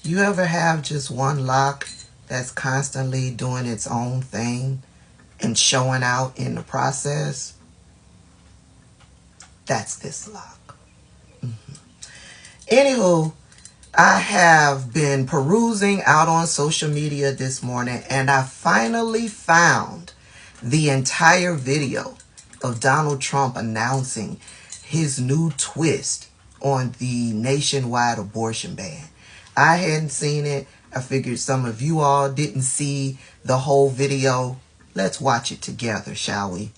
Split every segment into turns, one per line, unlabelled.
You ever have just one lock that's constantly doing its own thing and showing out in the process? That's this lock. Anywho, I have been perusing out on social media this morning, and I finally found the entire video of Donald Trump announcing his new twist on the nationwide abortion ban. I hadn't seen it. I figured some of you all didn't see the whole video. Let's watch it together, shall we?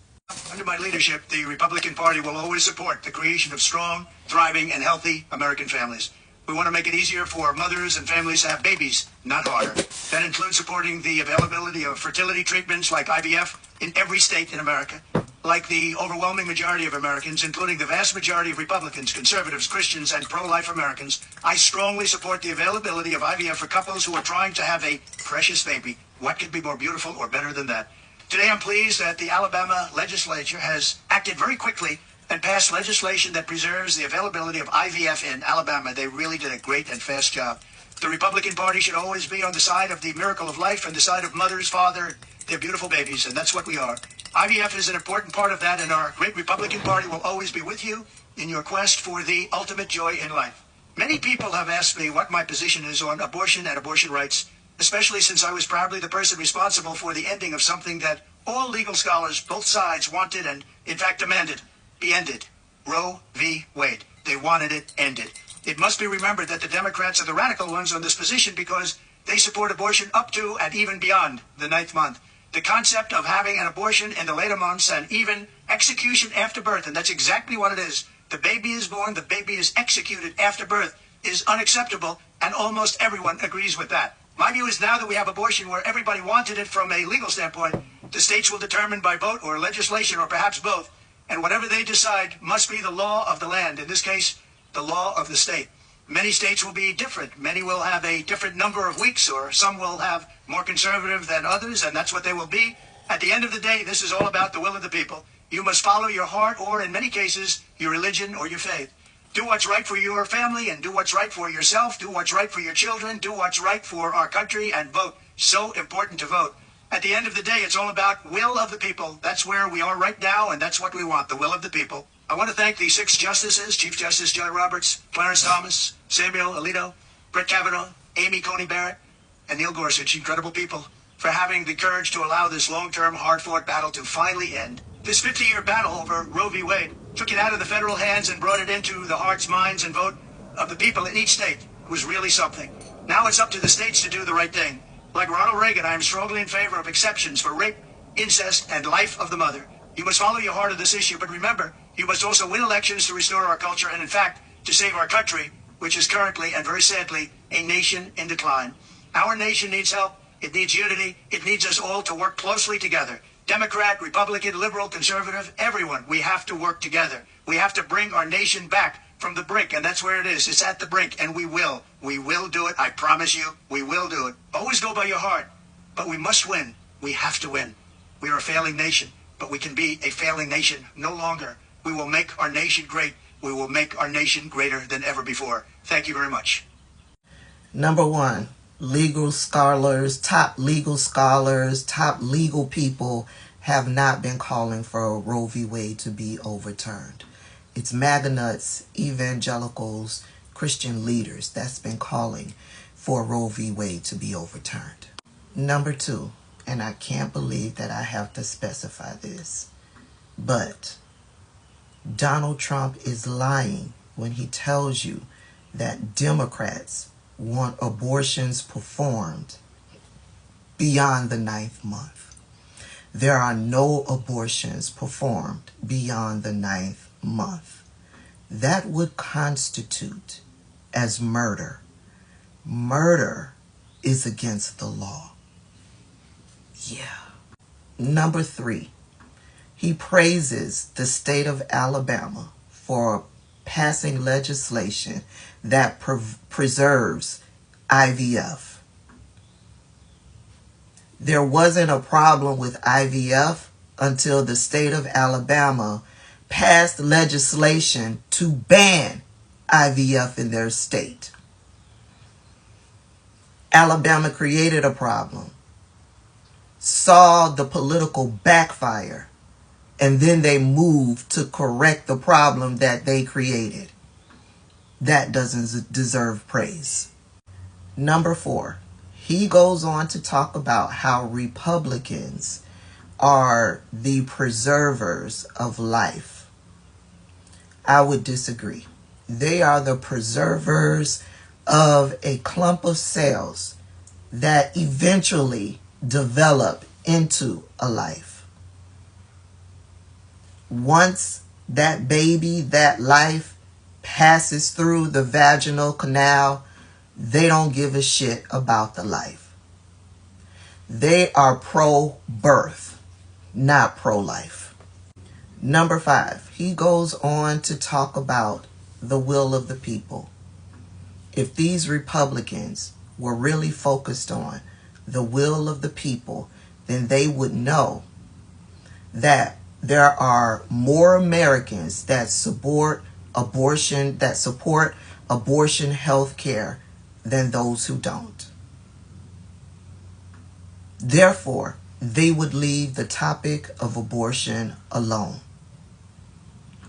Under my leadership, the Republican Party will always support the creation of strong, thriving, and healthy American families. We want to make it easier for mothers and families to have babies, not harder. That includes supporting the availability of fertility treatments like IVF in every state in America. Like the overwhelming majority of Americans, including the vast majority of Republicans, conservatives, Christians, and pro-life Americans, I strongly support the availability of IVF for couples who are trying to have a precious baby. What could be more beautiful or better than that? Today I'm pleased that the Alabama legislature has acted very quickly and passed legislation that preserves the availability of IVF in Alabama. They really did a great and fast job. The Republican Party should always be on the side of the miracle of life and the side of mothers, father, their beautiful babies, and that's what we are. IVF is an important part of that, and our great Republican Party will always be with you in your quest for the ultimate joy in life. Many people have asked me what my position is on abortion and abortion rights, especially since I was probably the person responsible for the ending of something that all legal scholars, both sides, wanted and, in fact, demanded be ended. Roe v. Wade. They wanted it ended. It must be remembered that the Democrats are the radical ones on this position because they support abortion up to and even beyond the 9th month. The concept of having an abortion in the later months and even execution after birth, and that's exactly what it is. The baby is born, the baby is executed after birth, is unacceptable, and almost everyone agrees with that. My view is now that we have abortion where everybody wanted it from a legal standpoint, the states will determine by vote or legislation or perhaps both, and whatever they decide must be the law of the land, in this case, the law of the state. Many states will be different. Many will have a different number of weeks, or some will have more conservative than others, and that's what they will be. At the end of the day, this is all about the will of the people. You must follow your heart, or in many cases, your religion or your faith. Do what's right for your family, and do what's right for yourself. Do what's right for your children. Do what's right for our country, and vote. So important to vote. At the end of the day, it's all about will of the people. That's where we are right now, and that's what we want, the will of the people. I want to thank the 6 justices, Chief Justice John Roberts, Clarence Thomas, Samuel Alito, Brett Kavanaugh, Amy Coney Barrett, and Neil Gorsuch, incredible people, for having the courage to allow this long-term, hard-fought battle to finally end. This 50-year battle over Roe v. Wade took it out of the federal hands and brought it into the hearts, minds, and vote of the people in each state. It was really something. Now it's up to the states to do the right thing. Like Ronald Reagan, I am strongly in favor of exceptions for rape, incest, and life of the mother. You must follow your heart on this issue, but remember, you must also win elections to restore our culture and, in fact, to save our country, which is currently, and very sadly, a nation in decline. Our nation needs help. It needs unity. It needs us all to work closely together. Democrat, Republican, liberal, conservative, everyone. We have to work together. We have to bring our nation back from the brink, and that's where it is. It's at the brink, and we will. We will do it. I promise you, we will do it. Always go by your heart, but we must win. We have to win. We are a failing nation, but we can be a failing nation no longer. We will make our nation great. We will make our nation greater than ever before. Thank you very much.
Number 1, legal scholars, top legal people have not been calling for Roe v. Wade to be overturned. It's MAGA nuts, evangelicals, Christian leaders that's been calling for Roe v. Wade to be overturned. Number 2, and I can't believe that I have to specify this, but Donald Trump is lying when he tells you that Democrats want abortions performed beyond the 9th month. There are no abortions performed beyond the 9th month. That would constitute as murder. Murder is against the law. Yeah. Number 3, he praises the state of Alabama for passing legislation that preserves IVF. There wasn't a problem with IVF until the state of Alabama passed legislation to ban IVF in their state. Alabama created a problem, saw the political backfire, and then they moved to correct the problem that they created. That doesn't deserve praise. Number 4, he goes on to talk about how Republicans are the preservers of life. I would disagree. They are the preservers of a clump of cells that eventually develop into a life. Once that baby, that life, passes through the vaginal canal, they don't give a shit about the life. They are pro-birth, not pro-life. Number 5, he goes on to talk about the will of the people. If these Republicans were really focused on the will of the people, then they would know that there are more Americans that support abortion health care than those who don't. Therefore, they would leave the topic of abortion alone.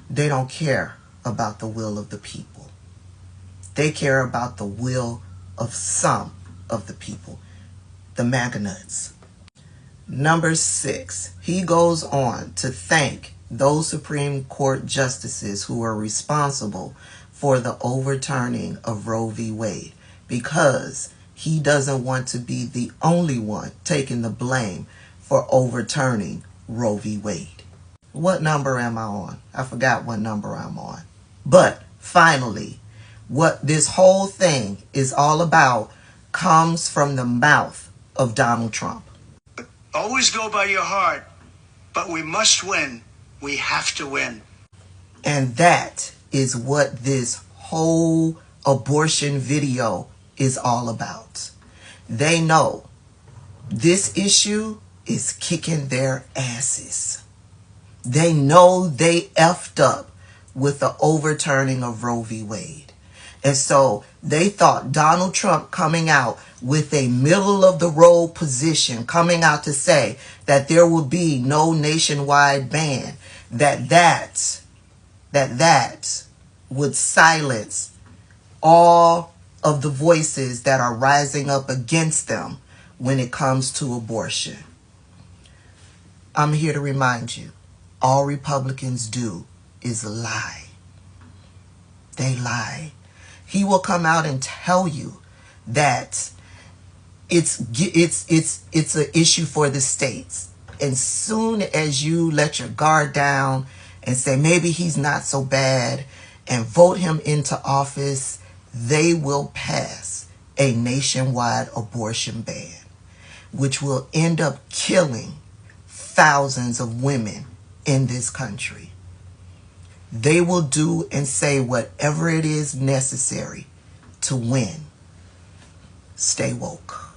They don't care about the will of the people. They care about the will of some of the people, the MAGA nuts. Number 6, he goes on to thank those Supreme Court justices who are responsible for the overturning of Roe v. Wade, because he doesn't want to be the only one taking the blame for overturning Roe v. Wade. What number am I on? I forgot what number I'm on. But finally, what this whole thing is all about comes from the mouth of Donald Trump.
Always go by your heart, but we must win. We have to win.
And that is what this whole abortion video is all about. They know this issue is kicking their asses. They know they effed up with the overturning of Roe v. Wade. And so they thought Donald Trump coming out with a middle of the road position, coming out to say that there will be no nationwide ban, that would silence all of the voices that are rising up against them when it comes to abortion. I'm here to remind you, all Republicans do is lie. They lie. He will come out and tell you that it's an issue for the states. And soon as you let your guard down and say maybe he's not so bad and vote him into office, they will pass a nationwide abortion ban, which will end up killing thousands of women in this country. They will do and say whatever it is necessary to win. Stay woke.